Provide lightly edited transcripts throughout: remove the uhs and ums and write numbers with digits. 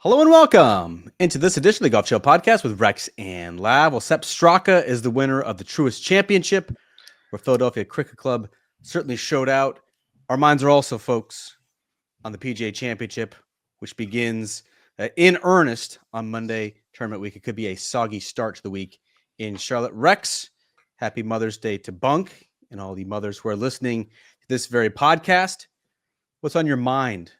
Hello and welcome into this edition of the Golf Show podcast with Rex and Lav. Well, Sepp Straka is the winner of the Truist Championship, where Philadelphia Cricket Club certainly showed out. Our minds are also, folks, on the PGA Championship, which begins in earnest on Monday, tournament week. It could be a soggy start to the week in Charlotte. Rex, happy Mother's Day to Bunk and all the mothers who are listening to this very podcast. What's on your mind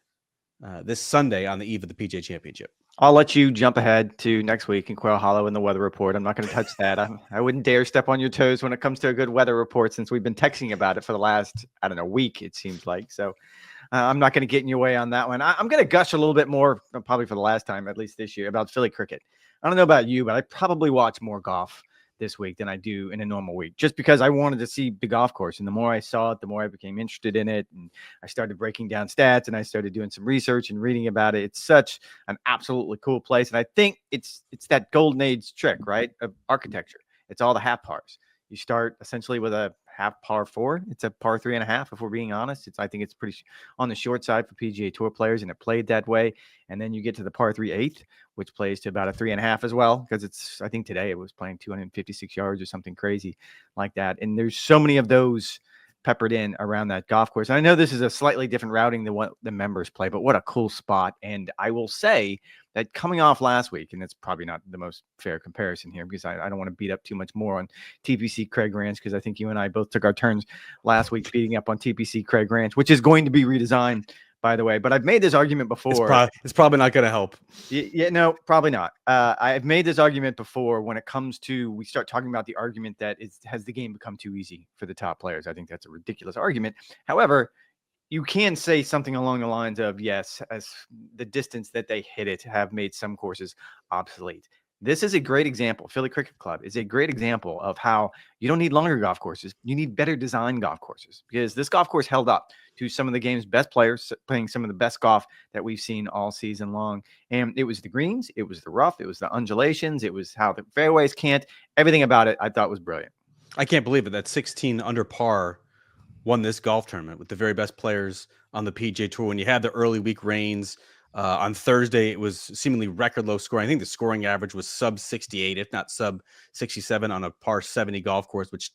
this Sunday on the eve of the PGA Championship? I'll let you jump ahead to next week in Quail Hollow in the weather report. I'm not going to touch that. I wouldn't dare step on your toes when it comes to a good weather report, since we've been texting about it for the last, week, it seems like. So I'm not going to get in your way on that one. I'm going to gush a little bit more, probably for the last time, at least this year, about Philly cricket. I don't know about you, but I probably watch more golf this week than I do in a normal week, just because I wanted to see the golf course. And the more I saw it, the more I became interested in it. And I started breaking down stats and I started doing some research and reading about it. It's such an absolutely cool place. And I think it's that golden age trick, right, of architecture. It's all the half pars. You start essentially with a half par four. It's a par 3.5, if we're being honest. I think it's pretty on the short side for PGA Tour players, and it played that way. And then you get to the par 3/8, which plays to about a 3.5 as well, because I think today it was playing 256 yards or something crazy like that. And there's so many of those peppered in around that golf course. And I know this is a slightly different routing than what the members play, but what a cool spot. And I will say that coming off last week, and it's probably not the most fair comparison here, because I don't want to beat up too much more on TPC Craig Ranch, because I think you and I both took our turns last week beating up on TPC Craig Ranch, which is going to be redesigned, by the way. But I've made this argument before. It's probably not going to help. Yeah, no, probably not. I've made this argument before when it comes to, we start talking about the argument that has the game become too easy for the top players. I think that's a ridiculous argument. However, you can say something along the lines of, yes, as the distance that they hit it have made some courses obsolete. This is a great example. Philly Cricket Club is a great example of how you don't need longer golf courses. You need better designed golf courses, because this golf course held up to some of the game's best players playing some of the best golf that we've seen all season long. And it was the greens, it was the rough, it was the undulations, it was how the fairways can't. Everything about it I thought was brilliant. I can't believe it. That 16 under par won this golf tournament with the very best players on the PGA Tour. When you had the early week rains on Thursday, it was seemingly record low scoring. I think the scoring average was sub 68, if not sub 67, on a par 70 golf course, which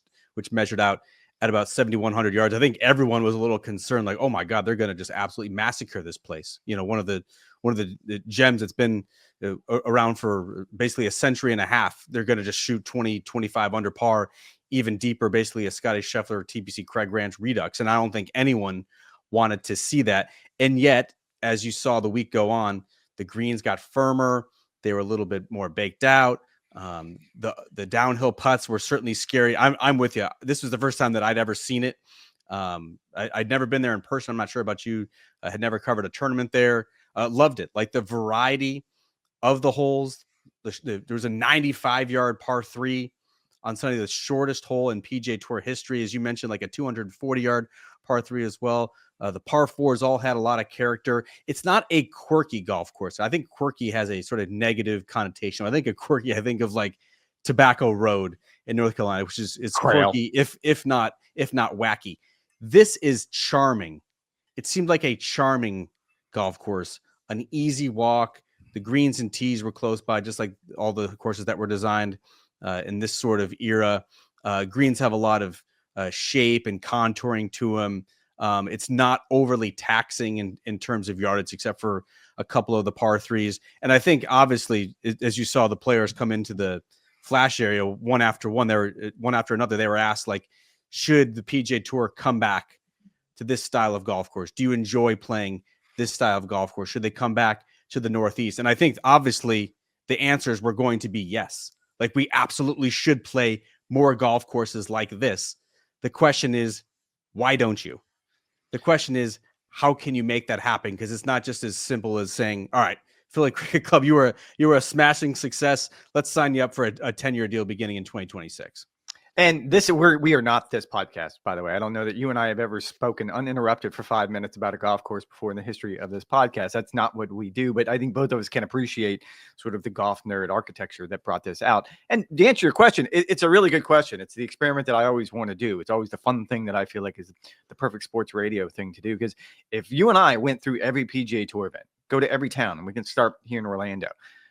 measured out at about 7,100 yards. I think everyone was a little concerned, like, oh my God, they're going to just absolutely massacre this place. You know, one of the gems that's been around for basically a century and a half. They're going to just shoot 20, 25 under par, even deeper, basically a Scotty Scheffler, TPC Craig Ranch redux. And I don't think anyone wanted to see that. And yet, as you saw the week go on, the greens got firmer. They were a little bit more baked out. The downhill putts were certainly scary. I'm with you. This was the first time that I'd ever seen it. I'd never been there in person. I'm not sure about you. I had never covered a tournament there. Loved it. Like the variety of the holes. There was a 95-yard par 3 on Sunday, the shortest hole in PGA Tour history. As you mentioned, like a 240-yard par 3 as well. The par 4s all had a lot of character. It's not a quirky golf course. I think quirky has a sort of negative connotation. I think of like Tobacco Road in North Carolina, which is quirky, if not wacky. This is charming. It seemed like a charming golf course, an easy walk. The greens and tees were close by, just like all the courses that were designed in this sort of era. Greens have a lot of shape and contouring to them. It's not overly taxing in terms of yardage, except for a couple of the par 3s. And I think, obviously, as you saw the players come into the flash area one after another, they were asked, like, should the PGA Tour come back to this style of golf course? Do you enjoy playing this style of golf course? Should they come back to the Northeast? And I think, obviously, the answers were going to be yes. Like, we absolutely should play more golf courses like this. The question is, why don't you? The question is, how can you make that happen? Because it's not just as simple as saying, all right, Philly Cricket Club, you were a smashing success. Let's sign you up for a 10-year deal beginning in 2026. And we are not this podcast, by the way. I don't know that you and I have ever spoken uninterrupted for 5 minutes about a golf course before in the history of this podcast. That's not what we do, but I think both of us can appreciate sort of the golf nerd architecture that brought this out. And to answer your question, it's a really good question. It's the experiment that I always want to do. It's always the fun thing that I feel like is the perfect sports radio thing to do. Because if you and I went through every PGA Tour event Go to every town, and we can start here in Orlando,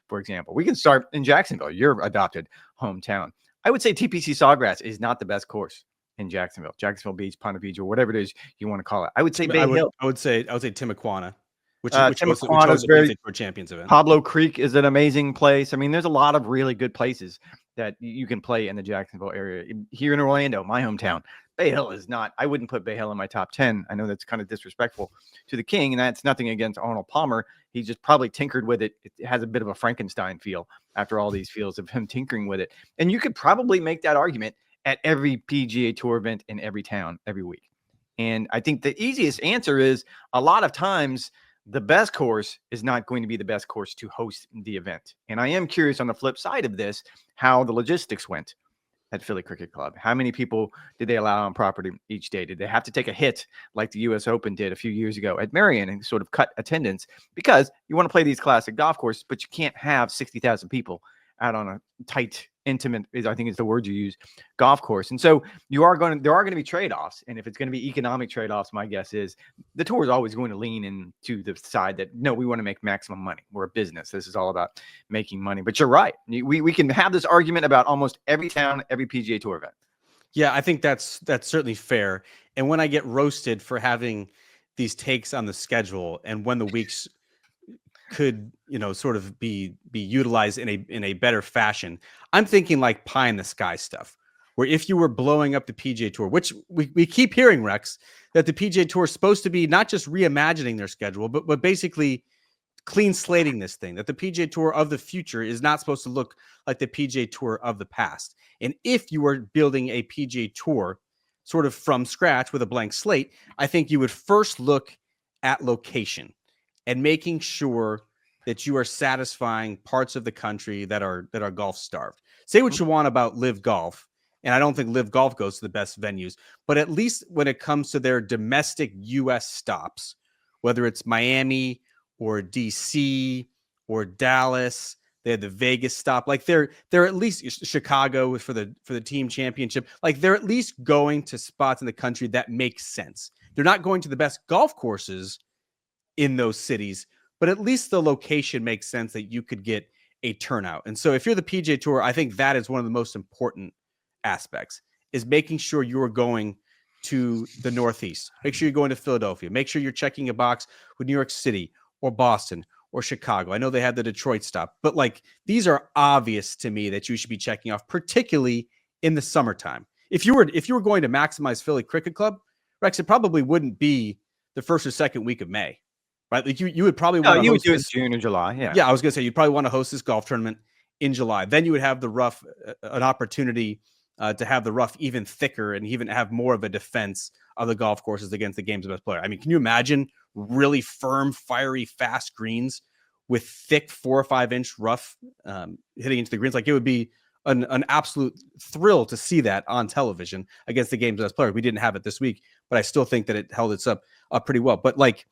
for example. We can start in Jacksonville, your adopted hometown. I would say TPC Sawgrass is not the best course in Jacksonville Beach, Ponte Vedra, whatever it is you want to call it. I would say Bay Hill. I would say Timuquana, which hosts Timuquana's the very PGA Tour Champions event. Pablo Creek is an amazing place. I mean, there's a lot of really good places that you can play in the Jacksonville area. Here in Orlando, my hometown, Bay Hill is not. I wouldn't put Bay Hill in my top 10. I know that's kind of disrespectful to the king, and that's nothing against Arnold Palmer. He just probably tinkered with it. It has a bit of a Frankenstein feel after all these feels of him tinkering with it. And you could probably make that argument at every PGA Tour event in every town every week. And I think the easiest answer is a lot of times the best course is not going to be the best course to host the event. And I am curious on the flip side of this, how the logistics went at Philly Cricket Club. How many people did they allow on property each day? Did they have to take a hit like the US Open did a few years ago at Marion and sort of cut attendance? Because you want to play these classic golf courses, but you can't have 60,000 people out on a tight, intimate, I think is the word you use, golf course. And so there are going to be trade-offs. And if it's going to be economic trade-offs, my guess is the tour is always going to lean into the side that, no, we want to make maximum money. We're a business. This is all about making money. But you're right. We can have this argument about almost every town, every PGA Tour event. Yeah, I think that's certainly fair. And when I get roasted for having these takes on the schedule and when the weeks could, sort of be utilized in a better fashion, I'm thinking like pie in the sky stuff, where if you were blowing up the PGA Tour, which we keep hearing, Rex, that the PGA Tour is supposed to be not just reimagining their schedule, but basically clean slating this thing, that the PGA Tour of the future is not supposed to look like the PGA Tour of the past. And if you were building a PGA Tour sort of from scratch with a blank slate, I think you would first look at location and making sure that you are satisfying parts of the country that are golf starved. Say what you want about Live Golf, and I don't think Live Golf goes to the best venues, but at least when it comes to their domestic U.S. stops, whether it's Miami or DC or Dallas, they had the Vegas stop. Like they're at least Chicago for the team championship. Like they're at least going to spots in the country that make sense. They're not going to the best golf courses in those cities, but at least the location makes sense that you could get a turnout. And so if you're the PGA Tour, I think that is one of the most important aspects, is making sure you are going to the Northeast. Make sure you're going to Philadelphia. Make sure you're checking a box with New York City or Boston or Chicago. I know they had the Detroit stop, but like these are obvious to me that you should be checking off, particularly in the summertime. If you were going to maximize Philly Cricket Club, Rex, it probably wouldn't be the first or second week of May. Right, like you would probably want to host do it in June or July. Yeah, I was going to say you'd probably want to host this golf tournament in July. Then you would have the rough, an opportunity to have the rough even thicker and even have more of a defense of the golf courses against the game's best player. I mean, can you imagine really firm, fiery, fast greens with thick 4 or 5 inch rough hitting into the greens? Like it would be an absolute thrill to see that on television against the game's best player. We didn't have it this week, but I still think that it held its up pretty well. But like,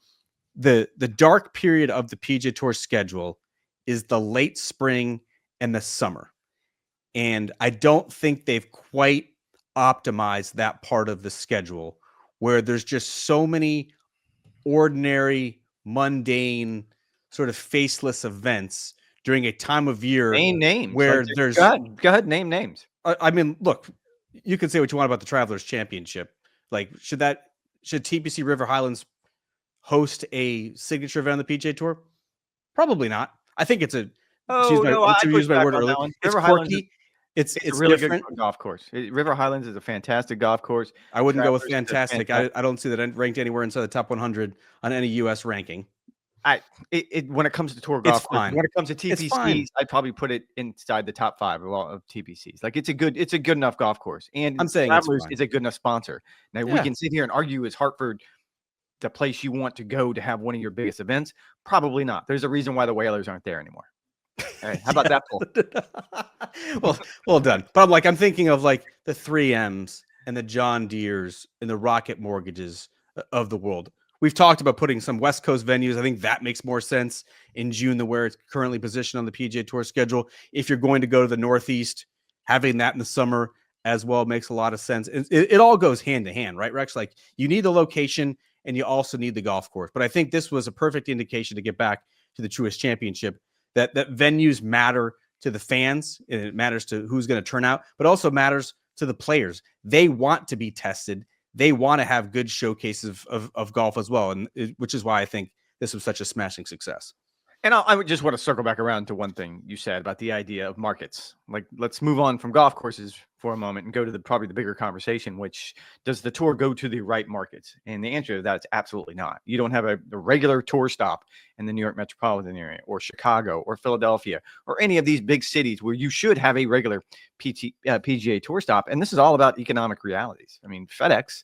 the dark period of the PGA Tour schedule is the late spring and the summer. And I don't think they've quite optimized that part of the schedule where there's just so many ordinary, mundane, sort of faceless events during a time of year where there's... Go ahead, name names. I mean, look, you can say what you want about the Travelers Championship. Like, should TPC River Highlands host a signature event on the PGA Tour? Probably not. I think it's a use my word earlier. It's quirky. It's a really different good golf course. River Highlands is a fantastic golf course. I wouldn't go with fantastic. I don't see that ranked anywhere inside the top 100 on any U.S. ranking. When it comes to tour golf, fine. When it comes to TPCs, I'd probably put it inside the top 5 of TPCs. Like it's a good enough golf course, and I'm saying Travelers is a good enough sponsor. Now we can sit here and argue, is Hartford the place you want to go to have one of your biggest events? Probably not. There's a reason why the Whalers aren't there anymore. All right, how about that poll? well done. But I'm thinking of like the 3Ms and the John Deeres and the Rocket Mortgages of the world. We've talked about putting some West Coast venues. I think that makes more sense in June than where it's currently positioned on the PGA Tour schedule. If you're going to go to the Northeast, having that in the summer as well makes a lot of sense. It all goes hand to hand, right, Rex? Like you need the location and you also need the golf course. But I think this was a perfect indication to get back to the Truist Championship, that venues matter to the fans, and it matters to who's going to turn out, but also matters to the players. They want to be tested. They want to have good showcases of golf as well, and which is why I think this was such a smashing success. And I would just want to circle back around to one thing you said about the idea of markets. Like, let's move on from golf courses for a moment and go to probably the bigger conversation, which does the tour go to the right markets? And the answer to that is absolutely not. You don't have a regular tour stop in the New York metropolitan area or Chicago or Philadelphia or any of these big cities where you should have a regular PGA Tour stop. And this is all about economic realities. I mean, FedEx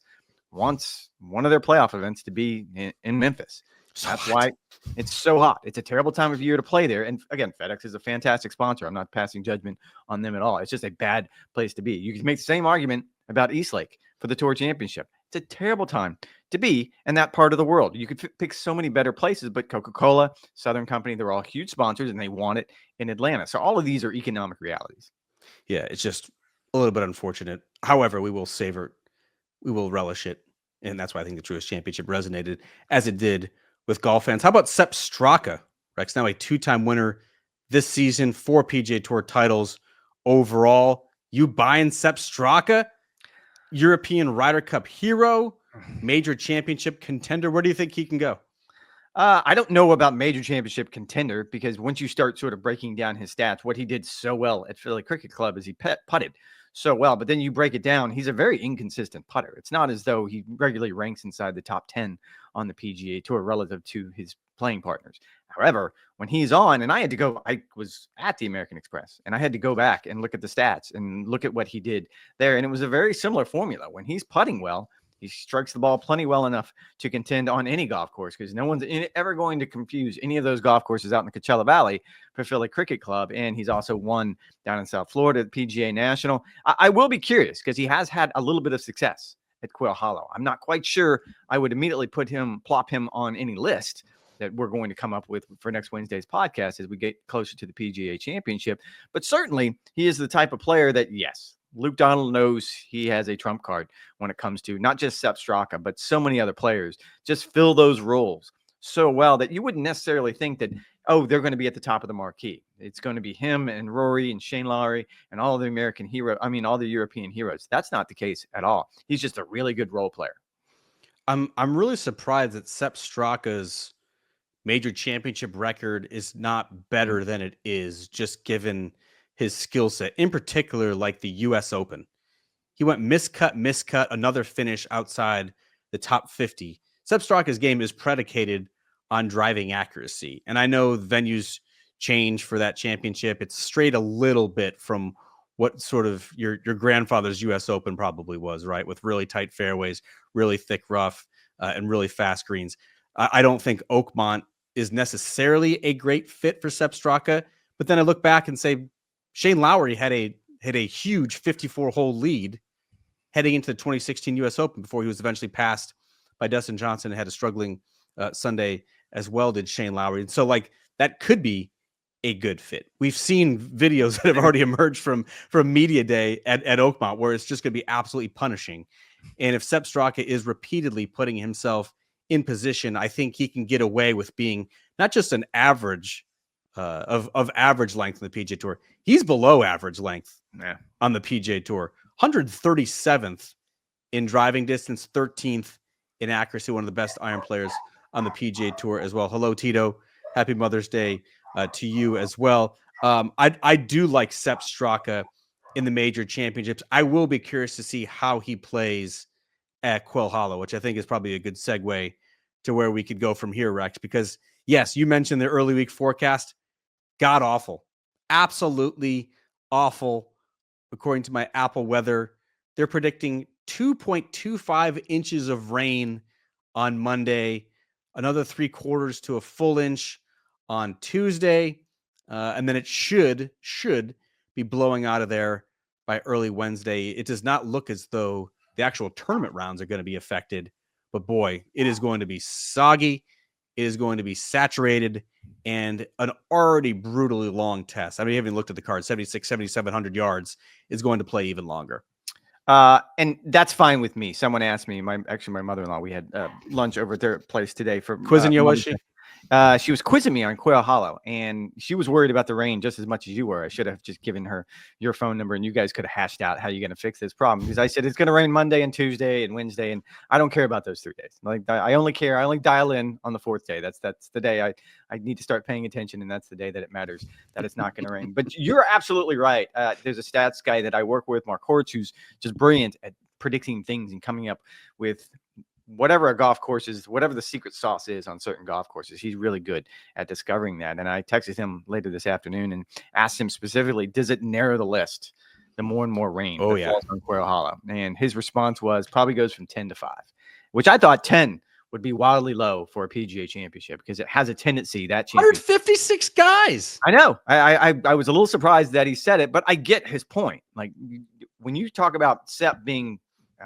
wants one of their playoff events to be in Memphis. So that's why it's so hot. It's a terrible time of year to play there. And again, FedEx is a fantastic sponsor. I'm not passing judgment on them at all. It's just a bad place to be. You can make the same argument about Eastlake for the Tour Championship. It's a terrible time to be in that part of the world. You could pick so many better places, but Coca-Cola, Southern Company, they're all huge sponsors and they want it in Atlanta. So all of these are economic realities. Yeah, it's just a little bit unfortunate. However, we will savor it. We will relish it. And that's why I think the Truist Championship resonated as it did with golf fans. How about Sepp Straka, Rex? Now a two-time winner this season, 4 PGA Tour titles overall. You buying Sepp Straka? European Ryder Cup hero, major championship contender. Where do you think he can go? I don't know about major championship contender, because once you start sort of breaking down his stats, what he did so well at Philly Cricket Club is he putted so well, but then you break it down, he's a very inconsistent putter. It's not as though he regularly ranks inside the top 10 on the PGA Tour relative to his playing partners. However, when he's on, and I was at the American Express and I had to go back and look at the stats and look at what he did there. And it was a very similar formula. When he's putting well, he strikes the ball plenty well enough to contend on any golf course, because no one's ever going to confuse any of those golf courses out in the Coachella Valley for Philly Cricket Club. And he's also won down in South Florida, the PGA National. I will be curious, because he has had a little bit of success at Quail Hollow. I'm not quite sure I would immediately plop him on any list that we're going to come up with for next Wednesday's podcast as we get closer to the PGA Championship. But certainly he is the type of player that, yes, Luke Donald knows he has a trump card when it comes to not just Sepp Straka, but so many other players just fill those roles so well that you wouldn't necessarily think that, oh, they're going to be at the top of the marquee. It's going to be him and Rory and Shane Lowry and all the all the European heroes. That's not the case at all. He's just a really good role player. I'm really surprised that Sepp Straka's major championship record is not better than it is, just given his skill set, in particular, like the U.S. Open. He went miscut, another finish outside the top 50. Sepp Straka's game is predicated on driving accuracy. And I know venues change for that championship. It's strayed a little bit from what sort of your grandfather's U.S. Open probably was, right? With really tight fairways, really thick rough, and really fast greens. I don't think Oakmont is necessarily a great fit for Sepp Straka. But then I look back and say, Shane Lowry had a huge 54-hole lead heading into the 2016 U.S. Open before he was eventually passed by Dustin Johnson and had a struggling Sunday as well, did Shane Lowry. And so, like, that could be a good fit. We've seen videos that have already emerged from media day at Oakmont where it's just going to be absolutely punishing. And if Sepp Straka is repeatedly putting himself in position, I think he can get away with being not just an average of average length in the PGA Tour. He's below average length on the PGA Tour. 137th in driving distance, 13th in accuracy, one of the best iron players on the PGA Tour as well. Hello, Tito. Happy Mother's Day to you as well. I do like Sepp Straka in the major championships. I will be curious to see how he plays at Quail Hollow, which I think is probably a good segue to where we could go from here, Rex, because yes, you mentioned the early week forecast. God awful. Absolutely awful. According to my Apple weather, they're predicting 2.25 inches of rain on Monday, another 3/4 to a full inch on Tuesday, and then it should be blowing out of there by early Wednesday. It does not look as though the actual tournament rounds are going to be affected, but boy, it is going to be soggy. It is going to be saturated and an already brutally long test. I mean, I haven't looked at the card. 7,700 yards is going to play even longer. And that's fine with me. Someone asked me, my mother-in-law, we had lunch over at their place today for quizzing you, was she? She was quizzing me on Quail Hollow, and she was worried about the rain just as much as you were. I should have just given her your phone number, and you guys could have hashed out how you're going to fix this problem. Because I said it's going to rain Monday and Tuesday and Wednesday, and I don't care about those 3 days. Like I only dial in on the 4th day. That's the day I need to start paying attention, and that's the day that it matters that it's not going to rain. But you're absolutely right. There's a stats guy that I work with, Mark Hortz, who's just brilliant at predicting things and coming up with whatever a golf course is, whatever the secret sauce is on certain golf courses. He's really good at discovering that. And I texted him later this afternoon and asked him specifically, does it narrow the list the more and more rain that falls on Quail Hollow? And his response was probably goes from 10 to 5, which I thought 10 would be wildly low for a PGA Championship because it has a tendency that 156 guys. I know. I was a little surprised that he said it, but I get his point. Like when you talk about Sepp being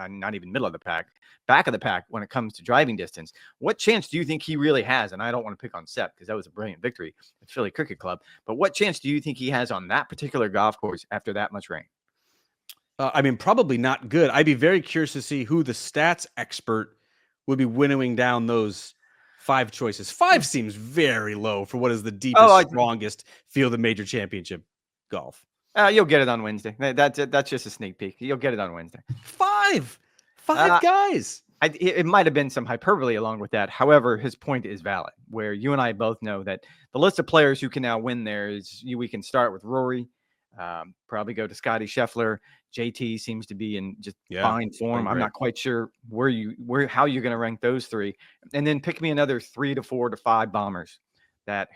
not even middle of the pack, back of the pack when it comes to driving distance, what chance do you think he really has? And I don't want to pick on Sepp because that was a brilliant victory at Philly Cricket Club, but what chance do you think he has on that particular golf course after that much rain? I mean, probably not good. I'd be very curious to see who the stats expert would be winnowing down those 5 choices. 5 seems very low for what is the deepest, strongest field of major championship golf. You'll get it on Wednesday. That's just a sneak peek. You'll get it on Wednesday. 5 guys. It might have been some hyperbole along with that. However, his point is valid, where you and I both know that the list of players who can now win there is we can start with Rory, probably go to Scotty Scheffler. JT seems to be in just fine form. I'm not quite sure how you're going to rank those 3, and then pick me another 3 to 4 to 5 bombers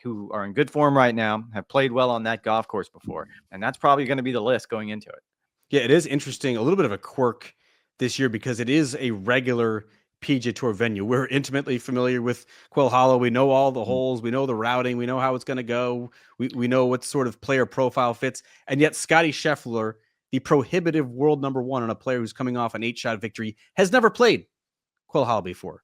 who are in good form right now, have played well on that golf course before, and that's probably going to be the list going into it. Yeah, it is interesting. A little bit of a quirk this year because it is a regular PGA Tour venue. We're intimately familiar with Quail Hollow. We know all the holes. We know the routing. We know how it's going to go. We know what sort of player profile fits. And yet Scotty Scheffler, the prohibitive world -- on a player who's coming off an 8-shot victory, has never played Quail Hollow before.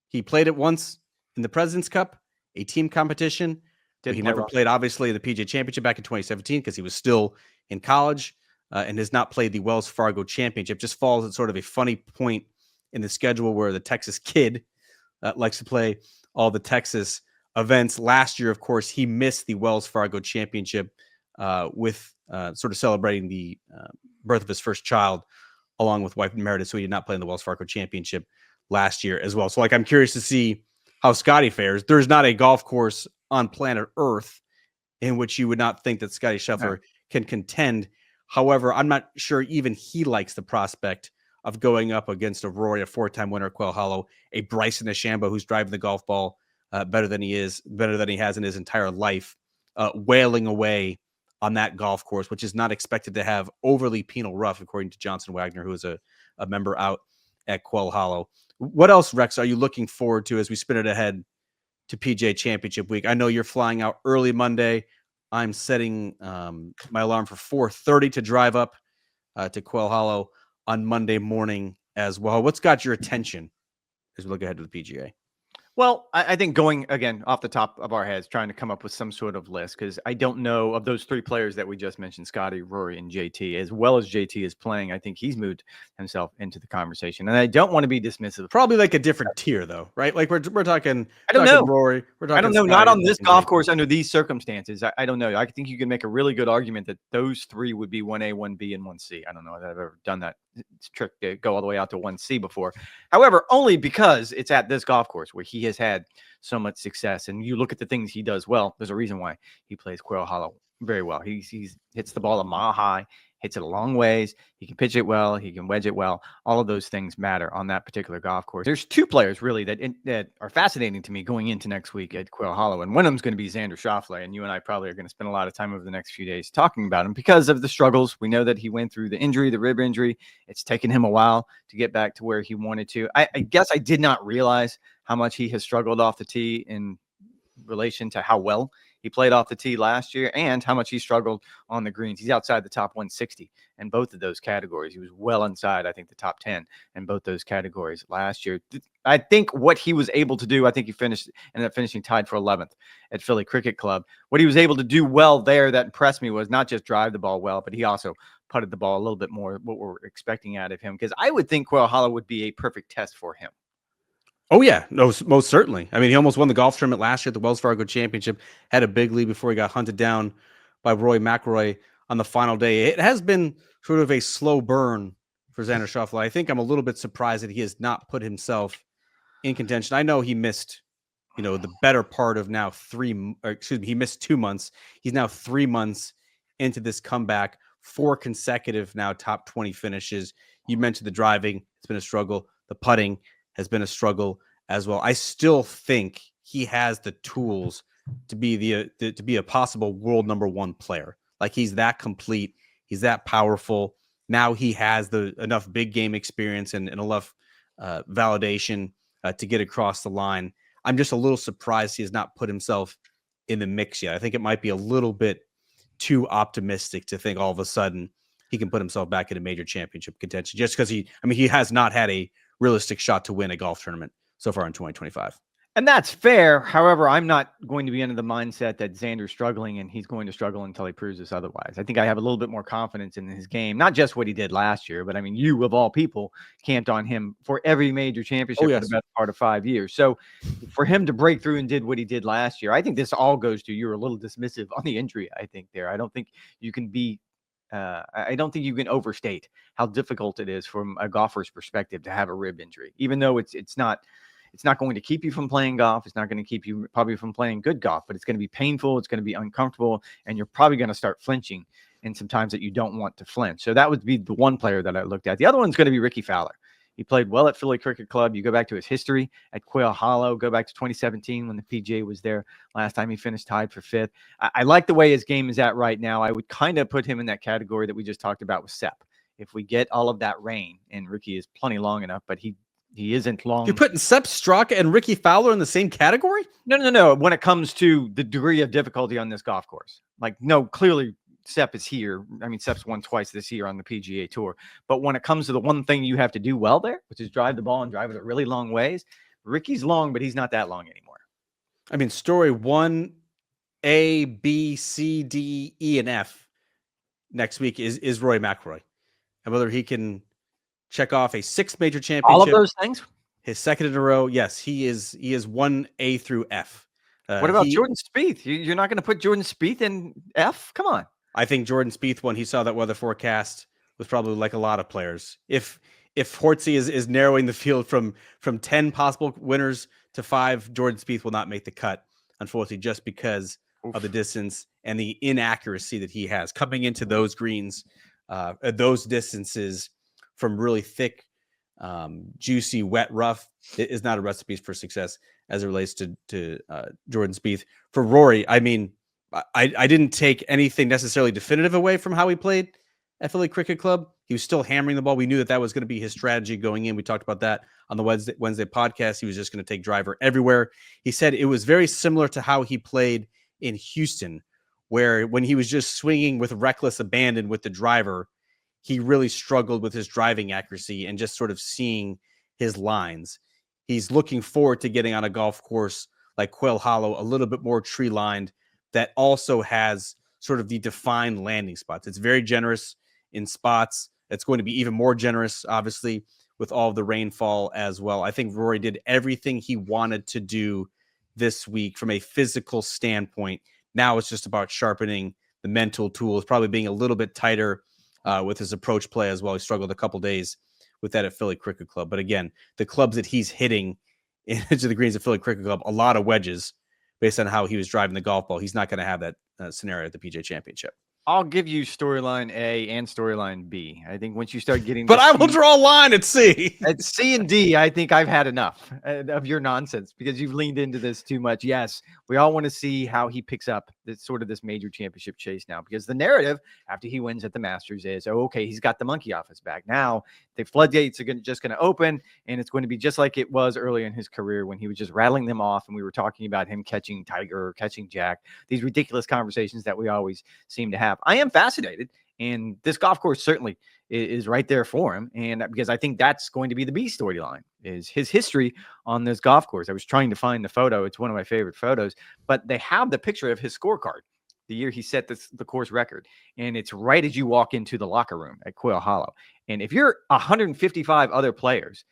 He played it once in the President's Cup, a team competition. He never played, obviously, the PGA Championship back in 2017 because he was still in college. And has not played the Wells Fargo Championship. Just falls at sort of a funny point in the schedule where the Texas kid likes to play all the Texas events. Last year, of course, he missed the Wells Fargo Championship with sort of celebrating the birth of his first child along with wife Meredith. So he did not play in the Wells Fargo Championship last year as well. So I'm curious to see how Scotty fares. There's not a golf course on planet Earth in which you would not think that Scotty Scheffler can contend. However, I'm not sure even he likes the prospect of going up against a Rory, a 4-time winner at Quail Hollow, a Bryson DeChambeau who's driving the golf ball better than he has in his entire life, wailing away on that golf course, which is not expected to have overly penal rough, according to Johnson Wagner, who is a member out at Quail Hollow. What else, Rex, are you looking forward to as we spin it ahead to PGA Championship week? I know you're flying out early Monday. I'm setting my alarm for 4:30 to drive up to Quail Hollow on Monday morning as well. What's got your attention as we look ahead to the PGA? Well, I think going, again, off the top of our heads, trying to come up with some sort of list, because I don't know of those 3 players that we just mentioned, Scotty, Rory, and JT, as well as JT is playing. I think he's moved himself into the conversation. And I don't want to be dismissive. Probably like a different tier, though, right? Like we're talking, I don't know. Rory. We're talking I don't know. Scotty, not on this golf JT. course under these circumstances. I don't know. I think you can make a really good argument that those 3 would be 1A, 1B, and 1C. I don't know that I've ever done that trick to go all the way out to 1C before. However, only because it's at this golf course where he has had so much success. And you look at the things he does well. There's a reason why he plays Quail Hollow very well. He hits the ball a mile high, hits it a long ways. He can pitch it well. He can wedge it well. All of those things matter on that particular golf course. There's 2 players really that are fascinating to me going into next week at Quail Hollow. And one of them is going to be Xander Schauffele. And you and I probably are going to spend a lot of time over the next few days talking about him because of the struggles. We know that he went through the injury, the rib injury. It's taken him a while to get back to where he wanted to. I guess I did not realize how much he has struggled off the tee in relation to how well he played off the tee last year and how much he struggled on the greens. He's outside the top 160 in both of those categories. He was well inside, I think, the top 10 in both those categories last year. I think what he was able to do, I think he ended up finishing tied for 11th at Philly Cricket Club. What he was able to do well there that impressed me was not just drive the ball well, but he also putted the ball a little bit more what we're expecting out of him, because I would think Quail Hollow would be a perfect test for him. Oh yeah, no, most certainly. I mean, he almost won the golf tournament last year at the Wells Fargo Championship. Had a big lead before he got hunted down by Rory McIlroy on the final day. It has been sort of a slow burn for Xander Schauffele. I think I'm a little bit surprised that he has not put himself in contention. I know he missed, the better part of now he missed 2 months. He's now 3 months into this comeback, 4 consecutive now top 20 finishes. You mentioned the driving, it's been a struggle. The putting has been a struggle as well. I still think he has the tools to be to be a possible world number 1 player. Like, he's that complete, he's that powerful. Now he has enough big game experience and enough validation to get across the line. I'm just a little surprised he has not put himself in the mix yet. I think it might be a little bit too optimistic to think all of a sudden he can put himself back in a major championship contention just because he has not had a realistic shot to win a golf tournament so far in 2025. And that's fair. However, I'm not going to be under the mindset that Xander's struggling and he's going to struggle until he proves us otherwise. I think I have a little bit more confidence in his game, not just what he did last year, but I mean, you of all people camped on him for every major championship for the best part of 5 years. So for him to break through and did what he did last year, I think this all goes to you're a little dismissive on the injury. I think there. I don't think you can be. I don't think you can overstate how difficult it is from a golfer's perspective to have a rib injury, even though it's not going to keep you from playing golf. It's not going to keep you probably from playing good golf, but it's going to be painful. It's going to be uncomfortable, and you're probably going to start flinching in some times that you don't want to flinch. So that would be the one player that I looked at. The other one's going to be Rickie Fowler. He played well at Philly Cricket Club. You go back to his history at Quail Hollow, go back to 2017 when the PGA was there. Last time he finished tied for 5th. I like the way his game is at right now. I would kind of put him in that category that we just talked about with Sepp. If we get all of that rain, and Rickie is plenty long enough, but he isn't long. You're putting Sepp Straka and Rickie Fowler in the same category? No. When it comes to the degree of difficulty on this golf course, clearly Sepp is here. I mean, Sepp's won twice this year on the PGA Tour. But when it comes to the one thing you have to do well there, which is drive the ball and drive it a really long ways, Rickie's long, but he's not that long anymore. I mean, story 1, A, B, C, D, E, and F next week is Rory McIlroy. And whether he can check off a 6th major championship. All of those things? His 2nd in a row. Yes, he is 1 A through F. What about Jordan Spieth? You're not going to put Jordan Spieth in F? Come on. I think Jordan Spieth, when he saw that weather forecast, was probably like a lot of players. If Hortzy is narrowing the field from 10 possible winners to 5, Jordan Spieth will not make the cut, unfortunately, just because of the distance and the inaccuracy that he has coming into those greens, those distances from really thick, juicy, wet, rough. It is not a recipe for success as it relates to Jordan Spieth. For Rory, I mean, I didn't take anything necessarily definitive away from how he played at Philly Cricket Club. He was still hammering the ball. We knew that was going to be his strategy going in. We talked about that on the Wednesday podcast. He was just going to take driver everywhere. He said it was very similar to how he played in Houston, where when he was just swinging with reckless abandon with the driver, he really struggled with his driving accuracy and just sort of seeing his lines. He's looking forward to getting on a golf course like Quail Hollow, a little bit more tree lined, that also has sort of the defined landing spots. It's very generous in spots. It's going to be even more generous, obviously, with all of the rainfall as well. I think Rory did everything he wanted to do this week from a physical standpoint. Now it's just about sharpening the mental tools, probably being a little bit tighter with his approach play as well. He struggled a couple days with that at Philly Cricket Club. But again, the clubs that he's hitting into the greens at Philly Cricket Club, a lot of wedges based on how he was driving the golf ball. He's not going to have that scenario at the PGA Championship. I'll give you storyline A and storyline B. I think once you start getting... But I will draw a line at C. At C and D, I think I've had enough of your nonsense because you've leaned into this too much. Yes, we all want to see how he picks up this major championship chase now, because the narrative after he wins at the Masters is, oh, okay, he's got the monkey off his back. Now the floodgates are just going to open, and it's going to be just like it was early in his career when he was just rattling them off, and we were talking about him catching Tiger or catching Jack, these ridiculous conversations that we always seem to have. I am fascinated, and this golf course certainly is right there for him, and because I think that's going to be the B storyline, is his history on this golf course. I was trying to find the photo. It's one of my favorite photos, but they have the picture of his scorecard the year he set the course record, and it's right as you walk into the locker room at Quail Hollow. And if you're 155 other players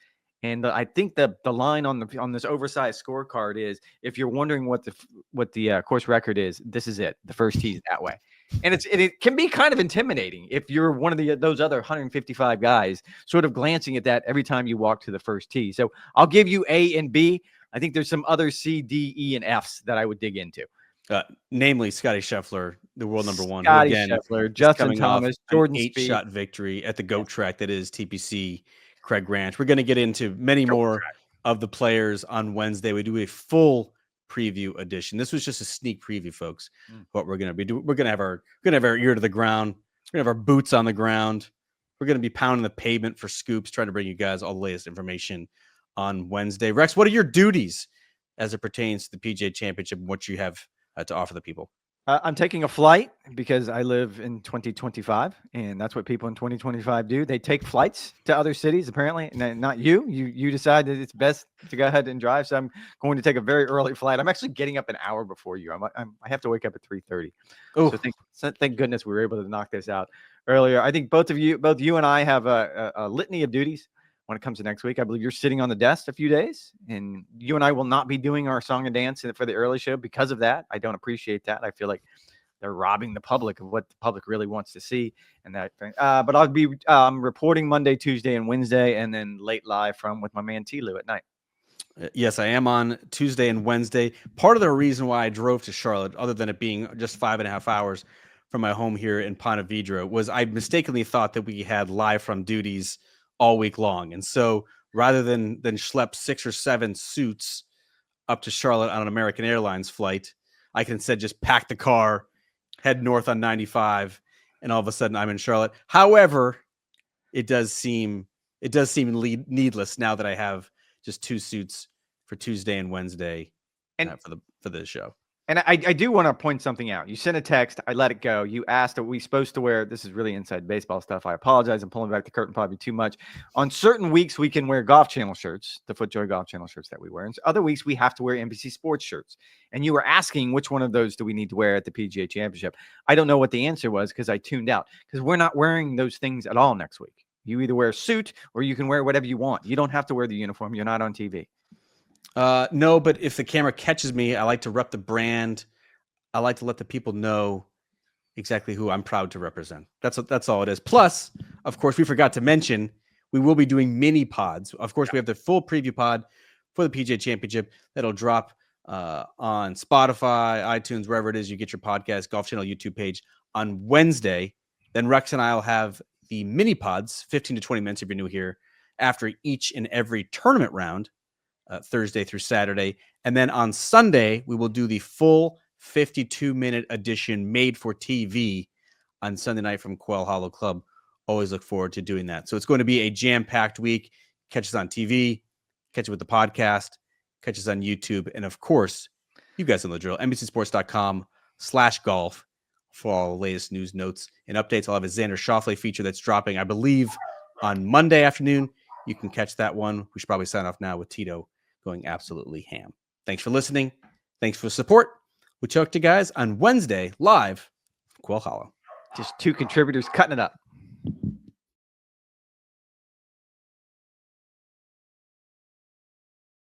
And I think the line on this oversized scorecard is, if you're wondering what the course record is, this is it. The first tee is that way. And it can be kind of intimidating if you're one of those other 155 guys sort of glancing at that every time you walk to the first tee. So I'll give you A and B. I think there's some other C, D, E, and Fs that I would dig into. Namely Scotty Scheffler, the world number one. Scotty Scheffler, Justin Thomas, Jordan Spieth. 8-shot victory at the GOAT track that is TPC Craig Ranch. We're going to get into many more of the players on Wednesday. We do a full preview edition. This was just a sneak preview, folks. What we're going to be doing. We're going to have our ear to the ground. We're going to have our boots on the ground. We're going to be pounding the pavement for scoops, trying to bring you guys all the latest information on Wednesday. Rex, what are your duties as it pertains to the PGA Championship and what you have to offer the people? I'm taking a flight because I live in 2025, and that's what people in 2025 do. They take flights to other cities, apparently. And not you. You decide that it's best to go ahead and drive. So I'm going to take a very early flight. I'm actually getting up an hour before you. I have to wake up at 3:30. So thank goodness we were able to knock this out earlier. I think both you and I have a litany of duties when it comes to next week. I believe you're sitting on the desk a few days, and you and I will not be doing our song and dance for the early show because of that. I don't appreciate that. I feel like they're robbing the public of what the public really wants to see. And that thing. But I'll be reporting Monday, Tuesday, and Wednesday, and then late live with my man T-Lou at night. Yes, I am on Tuesday and Wednesday. Part of the reason why I drove to Charlotte, other than it being just 5.5 hours from my home here in Ponte Vedra, was I mistakenly thought that we had live from duties all week long. And so rather than schlep 6 or 7 suits up to Charlotte on an American Airlines flight, I can instead just pack the car, head north on 95, and all of a sudden I'm in Charlotte. However, it does seem needless now that I have just 2 suits for Tuesday and Wednesday and for the show. And I do want to point something out. You sent a text. I let it go. You asked, are we supposed to wear, this is really inside baseball stuff. I apologize. I'm pulling back the curtain probably too much. On certain weeks, we can wear Golf Channel shirts, the FootJoy Golf Channel shirts that we wear. And other weeks, we have to wear NBC Sports shirts. And you were asking which one of those do we need to wear at the PGA Championship. I don't know what the answer was because I tuned out. Because we're not wearing those things at all next week. You either wear a suit or you can wear whatever you want. You don't have to wear the uniform. You're not on TV. No, but if the camera catches me, I like to rep the brand. I like to let the people know exactly who I'm proud to represent. That's all it is. Plus, of course, we forgot to mention we will be doing mini pods. Of course, we have the full preview pod for the PGA Championship that'll drop on Spotify, iTunes, wherever it is you get your podcast, Golf Channel YouTube page on Wednesday. Then Rex and I will have the mini pods, 15 to 20 minutes if you're new here, after each and every tournament round, Thursday through Saturday. And then on Sunday, we will do the full 52-minute edition made for TV on Sunday night from Quail Hollow Club. Always look forward to doing that. So it's going to be a jam-packed week. Catch us on TV, catch it with the podcast, catch us on YouTube. And of course, you guys know the drill, NBCSports.com/golf for all the latest news, notes, and updates. I'll have a Xander Schauffele feature that's dropping, I believe, on Monday afternoon. You can catch that one. We should probably sign off now with Tito going absolutely ham. Thanks for listening. Thanks for the support. We'll talk to you guys on Wednesday live from Quail Hollow. Just 2 contributors cutting it up.